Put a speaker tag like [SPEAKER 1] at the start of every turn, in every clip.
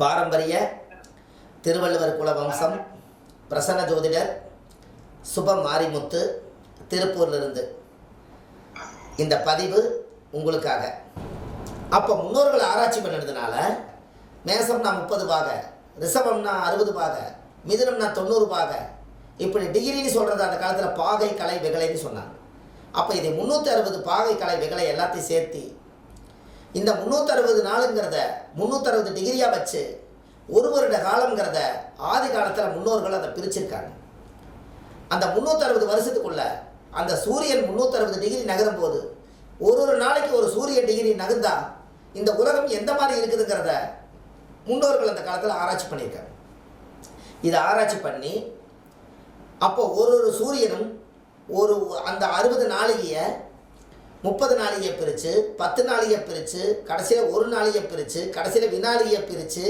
[SPEAKER 1] பாரம்பரிய திருவள்ளுவர் குல வம்சம் பிரசன்ன ஜோதிடர் சுப மாரிமுத்து திருப்பூர்லிருந்து இந்த பதிவு உங்களுக்காக. அப்போ முன்னோர்கள் ஆராய்ச்சி பண்ணினதுனால மேசம்னா 30 பாக, ரிஷபம்னா 60 பாக, மிதுனம்னா 90 பாக, இப்படி டிகிரின்னு சொல்கிறது அந்த காலத்தில் பாகை கலை வெகலைன்னு சொன்னாங்க. அப்போ இதை 360 பாகை கலை வெகலை எல்லாத்தையும் சேர்த்து இந்த 360 நாளுங்கிறத 360 டிகிரியாக வச்சு ஒரு வருட காலங்கிறத ஆதி காலத்தில் முன்னோர்கள் அதை பிரிச்சிருக்காங்க. அந்த 360 வருஷத்துக்குள்ள அந்த சூரியன் 360 டிகிரி நகரும் போது ஒரு நாளைக்கு ஒரு சூரியன் டிகிரி நகர்ந்தா இந்த உலகம் எந்த மாதிரி இருக்குதுங்கிறத முன்னோர்கள் அந்த காலத்தில் ஆராய்ச்சி பண்ணியிருக்காங்க. இதை ஆராய்ச்சி பண்ணி அப்போ ஒரு சூரியனும் ஒரு அந்த 60 நாளிகையை 30 நாளிகையை பிரித்து 10 நாளிகையை பிரித்து கடைசியில் ஒரு நாளிகையை பிரித்து கடைசியில் வினாடியை பிரித்து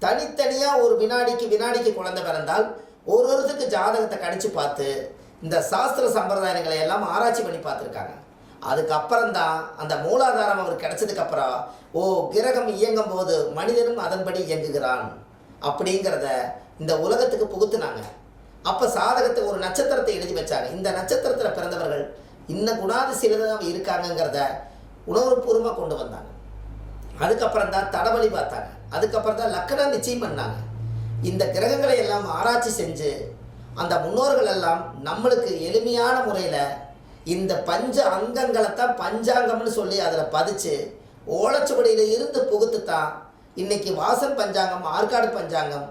[SPEAKER 1] தனித்தனியாக ஒரு வினாடிக்கு குழந்தை பிறந்தால் ஒருத்தருக்கு ஜாதகத்தை கணிச்சு பார்த்து இந்த சாஸ்திர சம்பிரதாயங்களை எல்லாம் ஆராய்ச்சி பண்ணி பார்த்துருக்காங்க. அதுக்கப்புறம்தான் அந்த மூலாதாரம் அவர் கிடைச்சதுக்கப்புறம் கிரகம் இயங்கும் போது மனிதனும் அதன்படி இயங்குகிறான் அப்படிங்கிறத இந்த உலகத்துக்கு புகுத்துனாங்க. அப்போ சாதகத்தை ஒரு நட்சத்திரத்தை எழுதி வச்சாங்க. இந்த நட்சத்திரத்தில் பிறந்தவர்கள் இன்னும் குணாதிசீலதான் இருக்காங்கங்கிறத உணர்வுபூர்வமாக கொண்டு வந்தாங்க. அதுக்கப்புறம் தான் தடவழி பார்த்தாங்க. அதுக்கப்புறம் தான் லக்கணம் நிச்சயம் பண்ணாங்க. இந்த கிரகங்களை எல்லாம் ஆராய்ச்சி செஞ்சு அந்த முன்னோர்கள் எல்லாம் நம்மளுக்கு எளிமையான முறையில் இந்த பஞ்ச அங்கங்களை தான் பஞ்சாங்கம்னு சொல்லி அதில் பதிச்சு ஓலைச்சுவடியில் இருந்து புகுத்து தான் இன்றைக்கி வாசன் பஞ்சாங்கம், ஆற்காடு பஞ்சாங்கம்,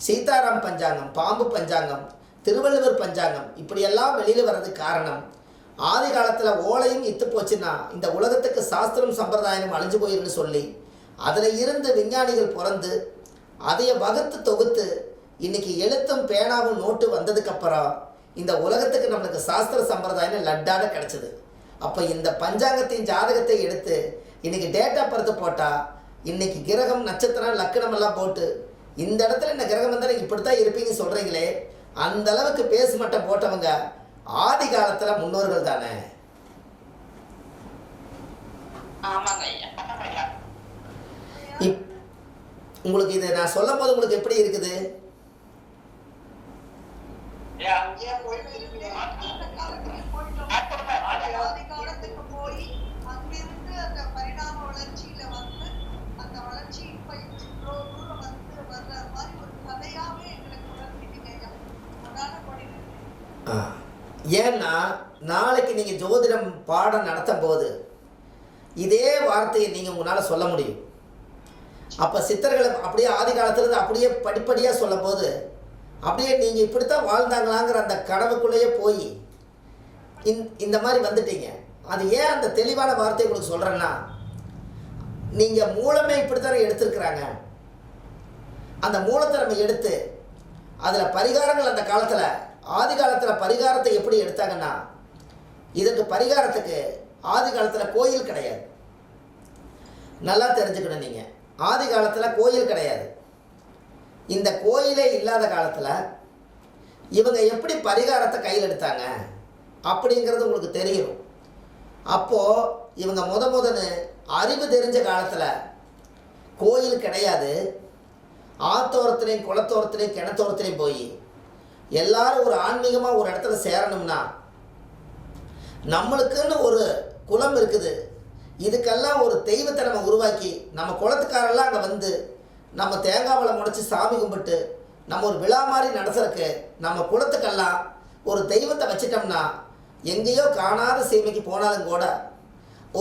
[SPEAKER 1] சீதாராம் பஞ்சாங்கம், பாம்பு பஞ்சாங்கம், திருவள்ளுவர் பஞ்சாங்கம் இப்படியெல்லாம் வெளியில் வர்றதுக்கு காரணம் ஆதி காலத்தில் ஓலையும் இத்து போச்சுன்னா இந்த உலகத்துக்கு சாஸ்திரம் சம்பிரதாயம் அழிஞ்சு போயிருன்னு சொல்லி அதில் இருந்து விஞ்ஞானிகள் பிறந்து அதைய வகுத்து தொகுத்து இன்றைக்கி எழுத்தும் பேனாவும் நோட்டு வந்ததுக்கப்புறம் இந்த உலகத்துக்கு நம்மளுக்கு சாஸ்திர சம்பிரதாயம் லட்டாக கிடச்சிது. அப்போ இந்த பஞ்சாங்கத்தின் ஜாதகத்தை எடுத்து இன்றைக்கி டேட்டா பருத்து போட்டால் இன்றைக்கி கிரகம் நட்சத்திரம் லக்கணம் எல்லாம் போட்டு இந்த இடத்துல இந்த கிரகம் வந்தாலும் இப்படி தான் இருப்பீங்க சொல்கிறீங்களே, அந்த அளவுக்கு பேசு மட்டம் போட்டவங்க ஆதி காலத்துல முன்னோர்கள் தானே. உங்களுக்கு இது நான் சொல்லும் போது உங்களுக்கு எப்படி இருக்குது? ஏன்னா நாளைக்கு நீங்கள் ஜோதிடம் பாடம் நடத்தும் போது இதே வார்த்தையை நீங்கள் உங்களால் சொல்ல முடியும். அப்போ சித்தர்களை அப்படியே ஆதி காலத்துலேருந்து அப்படியே படிப்படியாக சொல்லும் போது அப்படியே நீங்கள் இப்படித்தான் வாழ்ந்தாங்களாங்கிற அந்த கனவுக்குள்ளேயே போய் இந்த மாதிரி வந்துட்டீங்க. அது ஏன் அந்த தெளிவான வார்த்தையை உங்களுக்கு சொல்கிறேன்னா, நீங்கள் மூலமே இப்படித்தானே எடுத்துருக்குறாங்க. அந்த மூலத்தை நம்ம எடுத்து அதில் பரிகாரங்கள் அந்த காலத்தில் ஆதி காலத்தில் பரிகாரத்தை எப்படி எடுத்தாங்கன்னா, இதற்கு பரிகாரத்துக்கு ஆதி காலத்தில் கோயில் கிடையாது. நல்லா தெரிஞ்சுக்கணும். நீங்கள் ஆதி காலத்தில் கோயில் கிடையாது. இந்த கோயிலே இல்லாத காலத்தில் இவங்க எப்படி பரிகாரத்தை கையில் எடுத்தாங்க அப்படிங்கிறது உங்களுக்கு தெரியணும். அப்போது இவங்க முதன்னு அறிவு தெரிஞ்ச காலத்தில் கோயில் கிடையாது. ஆத்தோரத்துலேயும் குளத்தோரத்துலேயும் கிணத்தோரத்துலேயும் போய் எல்லாரும் ஒரு ஆன்மீகமாக ஒரு இடத்துல சேரணும்னா நம்மளுக்குன்னு ஒரு குலம் இருக்குது. இதுக்கெல்லாம் ஒரு தெய்வத்தை நம்ம உருவாக்கி நம்ம குளத்துக்காரெல்லாம் அங்கே வந்து நம்ம தேங்காவளை முடைச்சி சாமி கும்பிட்டு நம்ம ஒரு விழா மாதிரி நடத்துறதுக்கு நம்ம குளத்துக்கெல்லாம் ஒரு தெய்வத்தை வச்சிட்டோம்னா எங்கேயோ காணாத சீமைக்கு போனாலும் கூட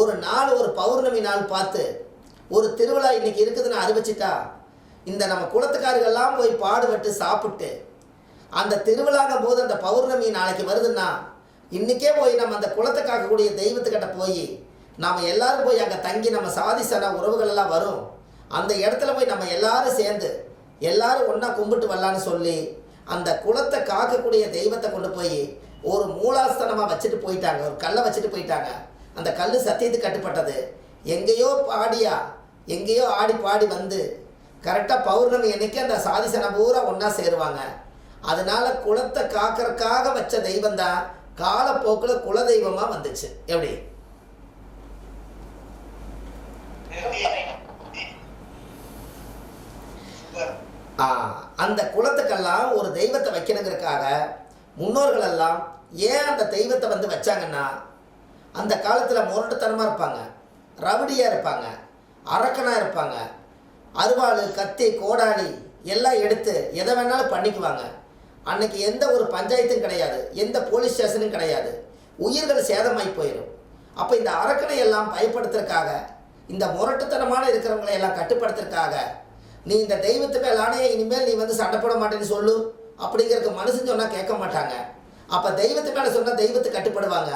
[SPEAKER 1] ஒரு நாள் ஒரு பௌர்ணமி நாள் பார்த்து ஒரு திருவிழா இன்றைக்கி இருக்குதுன்னு அறிவிச்சிட்டா இந்த நம்ம குளத்துக்காரர்கள்லாம் போய் பாடுபட்டு சாப்பிட்டு அந்த திருவிழாங்கும் போது அந்த பௌர்ணமி நாளைக்கு வருதுன்னா இன்றைக்கே போய் நம்ம அந்த குளத்தை காக்கக்கூடிய தெய்வத்துக்கிட்ட போய் நாம் எல்லோரும் போய் அங்கே தங்கி நம்ம சாதி சன உறவுகள் எல்லாம் வரும். அந்த இடத்துல போய் நம்ம எல்லோரும் சேர்ந்து எல்லோரும் ஒன்றா கும்பிட்டு வரலான்னு சொல்லி அந்த குளத்தை காக்கக்கூடிய தெய்வத்தை கொண்டு போய் ஒரு மூலாஸ்தனமாக வச்சுட்டு போயிட்டாங்க. ஒரு கல்லை வச்சுட்டு போயிட்டாங்க. அந்த கல் சத்தியத்துக்கு கட்டுப்பட்டது. எங்கேயோ எங்கேயோ ஆடி பாடி வந்து கரெக்டாக பௌர்ணமி அன்னைக்கு அந்த சாதி சனம் பூரா ஒன்றா சேருவாங்க. அதனால் குளத்தை காக்கிறதுக்காக வச்ச தெய்வம் தான் காலப்போக்கில் குல தெய்வமாக வந்துச்சு. எப்படி அந்த குலத்துக்கெல்லாம் ஒரு தெய்வத்தை வைக்கணுங்கிறதுக்காக முன்னோர்கள் எல்லாம் ஏன் அந்த தெய்வத்தை வந்து வச்சாங்கன்னா, அந்த காலத்தில் முரட்டுத்தனமாக இருப்பாங்க, ரவுடியாக இருப்பாங்க, அரக்கனாக இருப்பாங்க, அருவாள் கத்தி கோடாளி எல்லாம் எடுத்து எதை வேணாலும் பண்ணிக்குவாங்க. அன்னைக்கு எந்த ஒரு பஞ்சாயத்தும் கிடையாது, எந்த போலீஸ் ஸ்டேஷனும் கிடையாது, உயிர்கள் சேதமாகி போயிடும். அப்போ இந்த அரக்கனை எல்லாம் பயப்படுத்துறதுக்காக, இந்த முரட்டுத்தனமான இருக்கிறவங்களை எல்லாம் கட்டுப்படுத்துறதுக்காக, நீ இந்த தெய்வத்து மேல் ஆணைய இனிமேல் நீ வந்து சண்டை போட மாட்டேன்னு சொல்லு அப்படிங்கிறதுக்கு மனுஷன் சொன்னால் கேட்க மாட்டாங்க. அப்போ தெய்வத்து மேலே சொன்னால் தெய்வத்தை கட்டுப்படுவாங்க.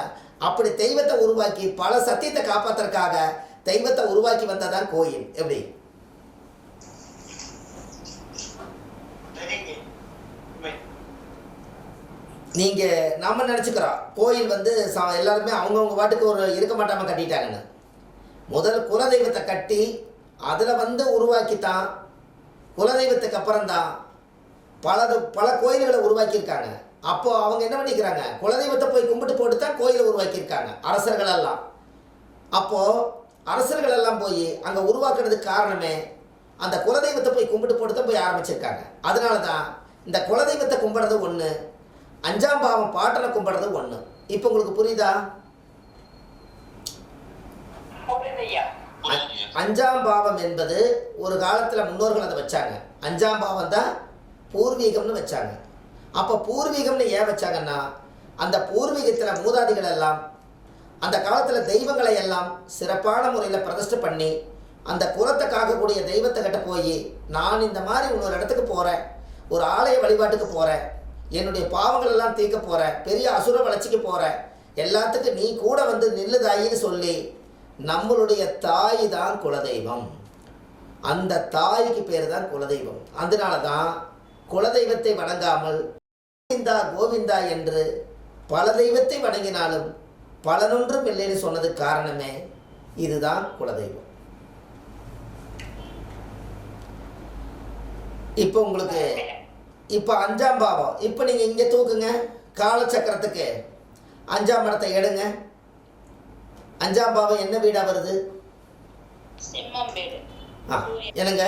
[SPEAKER 1] அப்படி தெய்வத்தை உருவாக்கி பல சத்தியத்தை காப்பாற்றுறதுக்காக தெய்வத்தை உருவாக்கி வந்ததான் கோயில். எப்படி நீங்கள் நம்ம நினச்சிக்கிறோம் கோயில் வந்து எல்லாருமே அவங்கவுங்க பாட்டுக்கு ஒரு இருக்க மாட்டாமல் கட்டிட்டாங்கன்னு. முதல் குலதெய்வத்தை கட்டி அதில் வந்து உருவாக்கித்தான் குலதெய்வத்துக்கு அப்புறம்தான் பல கோயில்களை உருவாக்கியிருக்காங்க. அப்போது அவங்க என்ன பண்ணிக்கிறாங்க, குலதெய்வத்தை போய் கும்பிட்டு போட்டு தான் கோயிலை உருவாக்கியிருக்காங்க அரசர்களெல்லாம். அப்போது அரசர்களெல்லாம் போய் அங்கே உருவாக்குறதுக்கு காரணமே அந்த குலதெய்வத்தை போய் கும்பிட்டு போட்டு தான் போய் ஆரம்பிச்சிருக்காங்க. அதனால தான் இந்த குலதெய்வத்தை கும்பிட்றது ஒன்று, அஞ்சாம் பாவம் பாட்டனை கும்பிட்றது ஒன்று. இப்போ உங்களுக்கு புரியுதா? அஞ்சாம் பாவம் என்பது ஒரு காலத்தில் முன்னோர்கள் அதை வச்சாங்க. அஞ்சாம் பாவம் தான் பூர்வீகம்னு வச்சாங்க. அப்போ பூர்வீகம்னு ஏன் வச்சாங்கன்னா, அந்த பூர்வீகத்தில் மூதாதிகள் எல்லாம் அந்த காலத்தில் தெய்வங்களை எல்லாம் சிறப்பான முறையில் பிரதிஷ்டை பண்ணி அந்த குலத்தை காக்கக்கூடிய தெய்வத்தை கிட்ட போய், நான் இந்த மாதிரி இன்னொரு இடத்துக்கு போகிறேன், ஒரு ஆலய வழிபாட்டுக்கு போகிறேன், என்னுடைய பாவங்கள் எல்லாம் தீர்க்க போகிறேன், பெரிய அசுர வளர்ச்சிக்கு போகிறேன், எல்லாத்துக்கும் நீ கூட வந்து நில்லுதாயின்னு சொல்லி நம்மளுடைய தாய் தான் குலதெய்வம். அந்த தாய்க்கு பேர் தான் குலதெய்வம். அதனால தான் குலதெய்வத்தை வணங்காமல் கோவிந்தா கோவிந்தா என்று பல தெய்வத்தை வணங்கினாலும் பலனொன்றும் இல்லைன்னு சொன்னதுக்கு காரணமே இதுதான் குலதெய்வம். இப்போ உங்களுக்கு இப்போ அஞ்சாம் பாவம், இப்போ நீங்கள் இங்கே தூக்குங்க, காலச்சக்கரத்துக்கு அஞ்சாம் இடத்தை எடுங்க. அஞ்சாம் பாவம் என்ன வீடாக வருது? என்னங்க,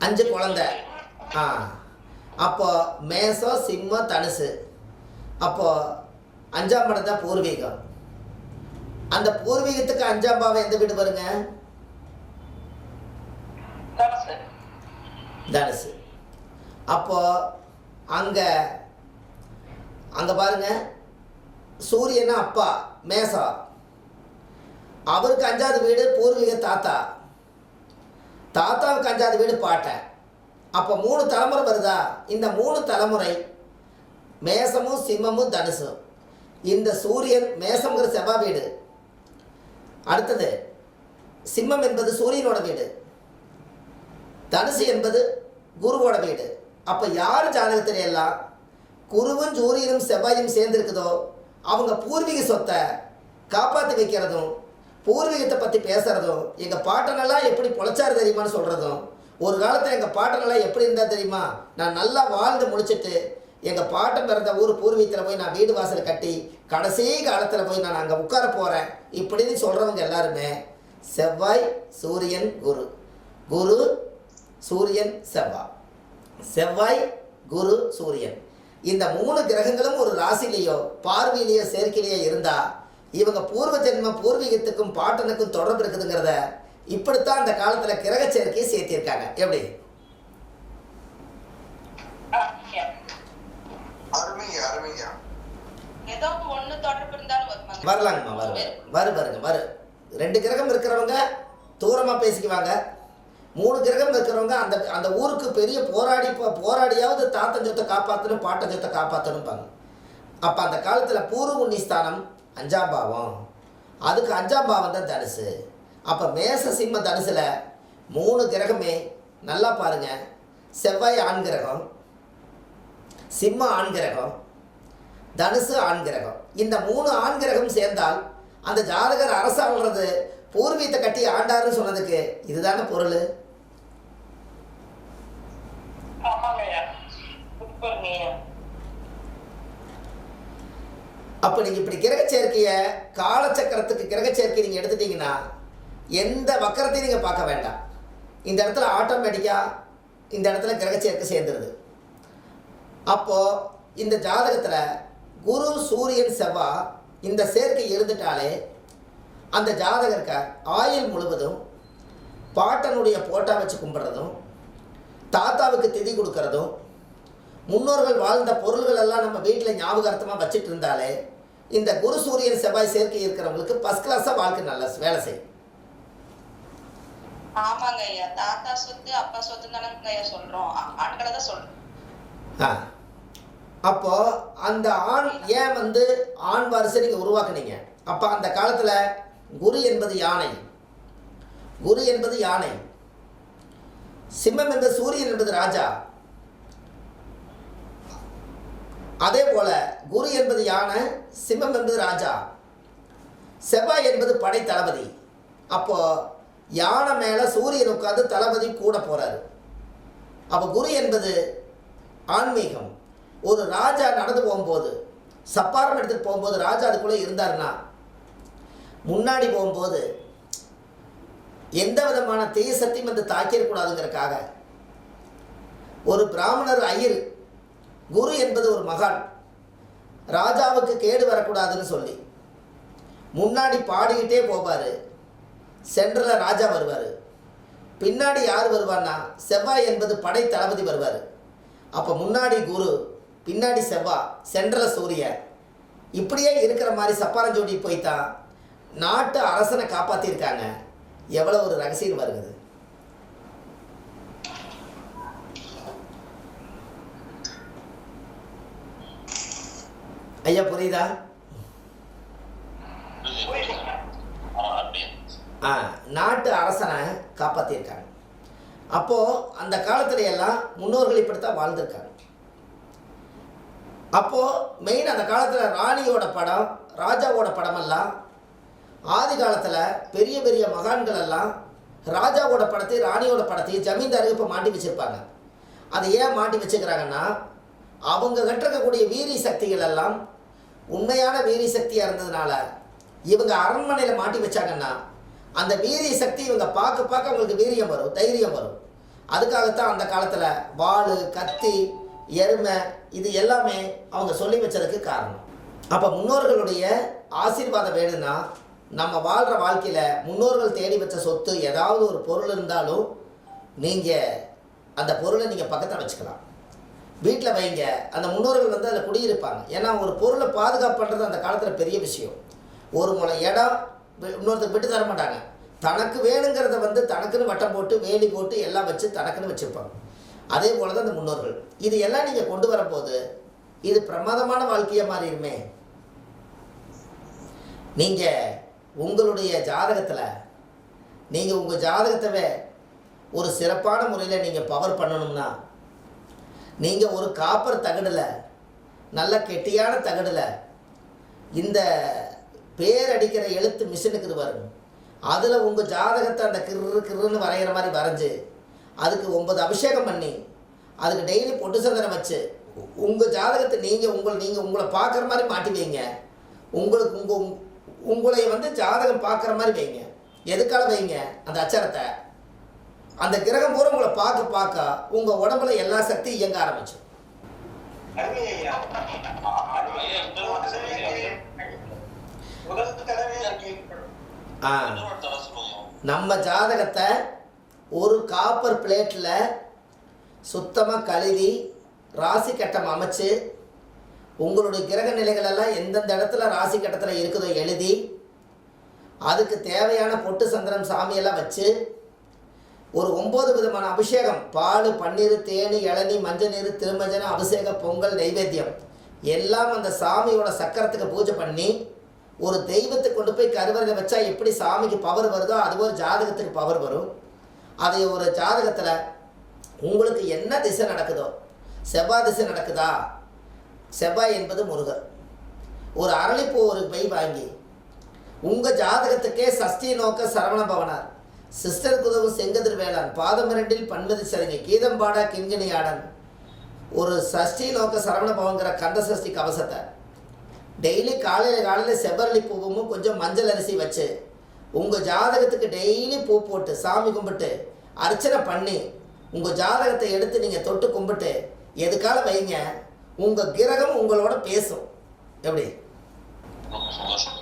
[SPEAKER 1] 5 குழந்தை. அப்போ மேசம் சிம்மம் தனுசு. அப்போ அஞ்சாம் இடம் தான் பூர்வீகம். அந்த பூர்வீகத்துக்கு அஞ்சாம் பாவம் எந்த வீடு வருங்க? தனுசு. அப்போ அங்கே பாருங்க, சூரியனா அப்பா மேசம், அவருக்கு 5வது வீடு பூர்வீக தாத்தா, தாத்தாவுக்கு 5வது வீடு பாட்டன். அப்போ 3 தலைமுறை வருதா? இந்த 3 தலைமுறை மேசமும் சிம்மமும் தனுசும். இந்த சூரியன் மேசம்ங்கிற செவ்வாய் வீடு, அடுத்தது சிம்மம் என்பது சூரியனோட வீடு, தனுசு என்பது குருவோட வீடு. அப்போ யார் ஜாதகத்தில் எல்லாம் குருவும் சூரியனும் செவ்வாயும் சேர்ந்துருக்குதோ அவங்க பூர்வீக சொத்தை காப்பாற்றி வைக்கிறதும், பூர்வீகத்தை பற்றி பேசுகிறதும், எங்கள் பாட்டனெல்லாம் எப்படி பொழைச்சாரு தெரியுமான்னு சொல்கிறதும், ஒரு காலத்தில் எங்கள் பாட்டனெல்லாம் எப்படி இருந்தால் தெரியுமா, நான் நல்லா வாழ்ந்து முடிச்சுட்டு எங்கள் பாட்டன் பிறந்த ஊர் பூர்வீகத்தில் போய் நான் வீடு வாசல் கட்டி கடைசி காலத்தில் போய் நான் அங்கே உட்கார போகிறேன் இப்படின்னு சொல்கிறவங்க எல்லாருமே செவ்வாய் சூரியன் குரு, குரு சூரியன் செவ்வாய், செவ்வாய் குரு சூரியன், இந்த 3 கிரகங்களும் ஒரு ராசிலேயோ பார்வையிலேயோ சேர்க்கையிலேயோ இருந்தால் இவங்க பூர்வ ஜென்ம பூர்வீகத்துக்கும் பாட்டனுக்கும் தொடர்பு இருக்குதுங்கிறத இப்படித்தான் அந்த காலத்தில் கிரக சேர்க்கையை சேர்த்திருக்காங்க. எப்படி வரலாங்கம்மா, பாருங்க 2 கிரகம் இருக்கிறவங்க தூரமாக பேசிக்குவாங்க, 3 கிரகம் இருக்கிறவங்க அந்த ஊருக்கு பெரிய போராடியாவது தாத்தன் சொத்தை காப்பாற்றணும் பாட்டன் சொத்தை காப்பாற்றணும்பாங்க. அப்போ அந்த காலத்தில் பூர்வ புண்ணியஸ்தானம் 5ஆம் பாவம், அதுக்கு 5ஆம் பாவம் தான் தனுசு. அப்போ மேச சிம்ம தனுசில் 3 கிரகமே நல்லா பாருங்கள், செவ்வாய் ஆண் கிரகம், சிம்ம ஆண் கிரகம், தனுசு ஆண் கிரகம். இந்த 3 ஆண் கிரகம் சேர்ந்தால் அந்த ஜாதகர் அரசாள்றது பூர்வீகத்தை கட்டி ஆண்டாருன்னு சொன்னதுக்கு இதுதானே பொருள். அப்போ நீங்கள் இப்படி கிரக சேர்க்கையை காலச்சக்கரத்துக்கு கிரக சேர்க்கை நீங்கள் எடுத்துட்டீங்கன்னா எந்த வக்கரத்தையும் நீங்கள் பார்க்க வேண்டாம். இந்த இடத்துல ஆட்டோமேட்டிக்காக இந்த இடத்துல கிரகச்சேர்க்கை சேர்ந்துருது. அப்போது இந்த ஜாதகத்தில் குரு சூரியன் செவ்வாய் இந்த சேர்க்கை இருந்துட்டாலே அந்த ஜாதகருக்கு ஆயுள் முழுவதும் பாட்டனுடைய போட்டா வச்சு கும்பிட்றதும், தாத்தாவுக்கு திதி கொடுக்கறதும், முன்னோர்கள் வாழ்ந்த பொருள்கள் எல்லாம் நம்ம வீட்டில் ஞாபகார்த்தமாக வச்சுட்டு இருந்தாலே இந்த குரு சூரியன் செவ்வாய் சேர்க்கை இருக்கிறவங்களுக்கு ஃபர்ஸ்ட் கிளாஸாக வாழ்க்கை நல்ல வேலை செய்யும்.
[SPEAKER 2] ஆமாங்க ஐயா, தாத்தா சொத்து அப்பா சொத்து தானங்க ஐயா சொல்றோம், ஆண்களை தான் சொல்றோம்.
[SPEAKER 1] அப்போ அந்த ஆண் ஏன் ஆண் வாரிசை நீங்கள் உருவாக்குனீங்க? அப்போ அந்த காலத்தில் குரு என்பது யானை, குரு என்பது யானை, சிம்மம் என்பது சூரியன் என்பது ராஜா. அதே போல குரு என்பது யானை, சிம்மம் என்பது ராஜா, செவ்வாய் என்பது படை தளபதி. அப்போ யானை மேலே சூரியன் உட்காந்து தளபதி கூட போறாரு. அப்போ குரு என்பது ஆன்மீகம். ஒரு ராஜா நடந்து போகும்போது, சப்பாரம் எடுத்துகிட்டு போகும்போது ராஜா அதுக்குள்ளே இருந்தாருன்னா முன்னாடி போகும்போது எந்த விதமான தீய சக்தியும் தாக்கிடக்கூடாதுங்கிறதுக்காக ஒரு பிராமணர் ஐயர், குரு என்பது ஒரு மகான், ராஜாவுக்கு கேடு வரக்கூடாதுன்னு சொல்லி முன்னாடி பாடிக்கிட்டே போவார். சென்ட்ரலில் ராஜா வருவார், பின்னாடி யார் வருவார்னா செவ்வாய் என்பது படை தளபதி வருவார். அப்போ முன்னாடி குரு, பின்னாடி செவ்வாய், சென்ட்ரலில் சூரியன், இப்படியே இருக்கிற மாதிரி சப்பாரஞ்சோடி போய்த்தான் நாட்டு அரசனை காப்பாற்றிருக்காங்க. எவ்வளோ ஒரு ரகசியம் வருகிறது. ஐயா புரியுதா? நாட்டு அரசனை காப்பாற்றிருக்காங்க. அப்போது அந்த காலத்துல எல்லாம் முன்னோர்கள் இப்படித்தான் வாழ்ந்திருக்காங்க. அப்போது மெயின் அந்த காலத்தில் ராணியோட படம், ராஜாவோட படமெல்லாம் ஆதி காலத்தில் பெரிய பெரிய மகான்கள் எல்லாம் ராஜாவோட படத்தையும் ராணியோட படத்தையும் ஜமீன்தாருக்கு இப்போ மாட்டி வச்சுருப்பாங்க. அதை ஏன் மாட்டி வச்சுக்கிறாங்கன்னா, அவங்க கட்டிருக்கக்கூடிய வீரிய சக்திகள் எல்லாம் உண்மையான வீரிய சக்தியாக இருந்ததுனால இவங்க அரண்மனையில் மாட்டி வச்சாங்கன்னா அந்த வீரிய சக்தி இவங்க பார்க்க பார்க்க அவங்களுக்கு வீரியம் வரும், தைரியம் வரும். அதுக்காகத்தான் அந்த காலத்தில் வாள், கத்தி, எருமை இது எல்லாமே அவங்க சொல்லி வச்சதுக்கு காரணம். அப்போ முன்னோர்களுடைய ஆசீர்வாதம் வேணும்னா நம்ம வாழ்கிற வாழ்க்கையில் முன்னோர்கள் தேடி வச்ச சொத்து ஏதாவது ஒரு பொருள் இருந்தாலும் நீங்கள் அந்த பொருளை நீங்கள் பக்கத்தில் வச்சுக்கலாம், வீட்டில் வைங்க. அந்த முன்னோர்கள் அதில் குடியிருப்பாங்க. ஏன்னா ஒரு பொருளை பாதுகாப்பு பண்ணுறது அந்த காலத்தில் பெரிய விஷயம். ஒரு முளை இடம் இன்னொருத்தருக்கு விட்டு தர மாட்டாங்க. தனக்கு வேணுங்கிறத தனக்குன்னு வட்டம் போட்டு வேலி போட்டு எல்லாம் வச்சு தனக்குன்னு வச்சுருப்பாங்க. அதே போல தான் அந்த முன்னோர்கள். இது எல்லாம் நீங்கள் கொண்டு வரும்போது இது பிரமாதமான வாழ்க்கையாக மாறிடுமே. நீங்கள் உங்களுடைய ஜாதகத்தில் நீங்கள் உங்கள் ஜாதகத்தவே ஒரு சிறப்பான முறையில் நீங்கள் பவர் பண்ணணும்னா நீங்கள் ஒரு காப்பர் தகடில், நல்ல கெட்டியான தகடில் இந்த பேர் அடிக்கிற எழுத்து மிஷினுக்கு வரும், அதில் உங்கள் ஜாதகத்தை அந்த கிருன்னு வரைகிற மாதிரி வரைஞ்சி அதுக்கு 9 அபிஷேகம் பண்ணி அதுக்கு டெய்லி பொட்டு சந்தனம் வச்சு உங்கள் ஜாதகத்தை நீங்கள் உங்களை பார்க்குற மாதிரி மாட்டி வைங்க. உங்களுக்கு உங்களை ஜாதகம் பார்க்குற மாதிரி வைங்க. எதுக்காக வைங்க? அந்த அச்சரத்தை அந்த கிரகம் பூரா உங்களை பார்க்க உங்கள் உடம்புல எல்லா சக்தியும் இயங்க ஆரம்பிச்சு. நம்ம ஜாதகத்தை ஒரு காப்பர் பிளேட்டில் சுத்தமாக கழுவி ராசி கட்டம் அமைச்சு உங்களுடைய கிரக நிலைகளெல்லாம் எந்தெந்த இடத்துல ராசி கட்டத்தில் இருக்குதோ எழுதி அதுக்கு தேவையான பொட்டு சந்திரன் சாமியெல்லாம் வச்சு ஒரு 9 விதமான அபிஷேகம், பால், பன்னீர், தேனி, இளநீ, மஞ்சள் நீர், திருமஞ்சனம், அபிஷேக, பொங்கல், நைவேத்தியம் எல்லாம் அந்த சாமியோட சக்கரத்துக்கு பூஜை பண்ணி ஒரு தெய்வத்தை கொண்டு போய் கருவறையில் வச்சா எப்படி சாமிக்கு பவர் வருதோ அது ஒரு ஜாதகத்துக்கு பவர் வரும். அதை ஒரு ஜாதகத்தில் உங்களுக்கு என்ன திசை நடக்குதோ, செவ்வாய் திசை நடக்குதா, செவ்வாய் என்பது முருகர், ஒரு அரளிப்பூ ஒரு பை வாங்கி உங்கள் ஜாதகத்துக்கே சஷ்டி நோக்க சரவண பவனார், சிஸ்டர் குதவும் செங்கதிர் வேளாண், பாதம் 2 பன்மதி சரிங்கை, கீதம்பாடா கிண்கிணியாடன் ஒரு சஷ்டி நோக்க சரவண பவங்கிற கந்த சஷ்டி கவசத்தை டெய்லி காலையில் செவ்வரளி பூவும் கொஞ்சம் மஞ்சள் அரிசி வச்சு உங்கள் ஜாதகத்துக்கு டெய்லி பூ போட்டு சாமி கும்பிட்டு அர்ச்சனை பண்ணி உங்கள் ஜாதகத்தை எடுத்து நீங்கள் தொட்டு கும்பிட்டு எதுக்கால வைங்க, உங்கள் கிரகம் உங்களோட பேசும். எப்படி?
[SPEAKER 3] ரொம்ப சந்தோஷம்.